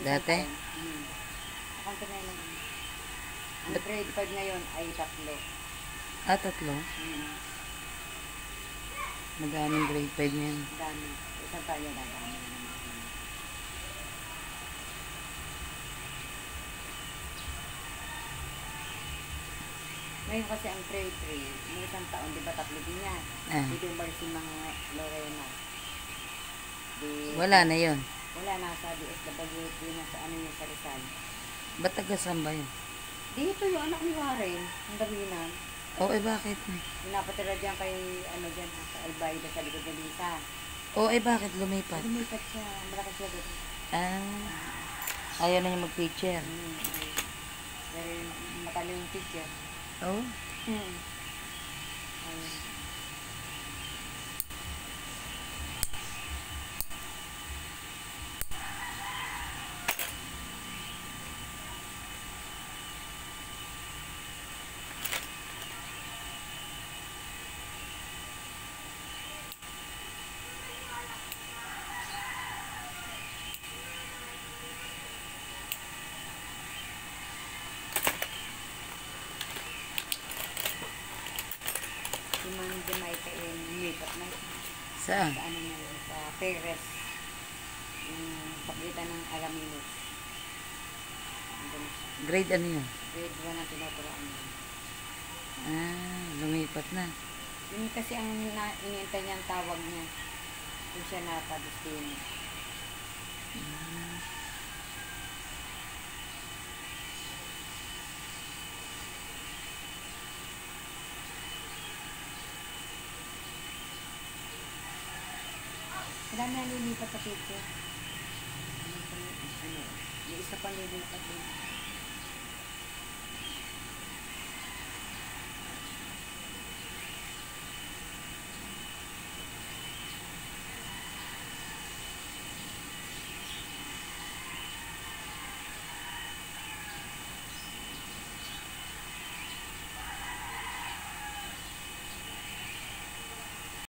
Dati? Accounting ngayon lang. Ang grade 5 ngayon ay 3. Ah, 3. Magandang grade 5 niyan. Dami. Isang tayo na dami. Ngayon kasi ang grade 3, may isang taon, di ba 3 din yan? Dito umalis yung mga Lorena. Wala na yun. Wala na sa DSWD na sa ano yung sa Rizal. Ba't taga-saan ba yun? Dito yung anak ni Warren, ang Dawinan. Oo, bakit? Pinapatira dyan kay, ano dyan, sa Albaida, sa likod ng Lisa. Oo, bakit lumipat? Lumipat siya, malaki siya doon. Ayaw na niya mag-teacher. Pero matalo yung teacher. Oo? Ayun. Si Mang Jamaica lumipat na. Saan? Sa ano na yun, sa Perez. Yung paglitan ng Alaminos. Grade ano yun? Grade 1 ang tinuturoan niya. Lumipat na. Yun kasi ang iniintay niya ang tawag niya. Kung siya napadestino. Marami na lilipat sa teacher. Ano, yung isa pang lilipat din.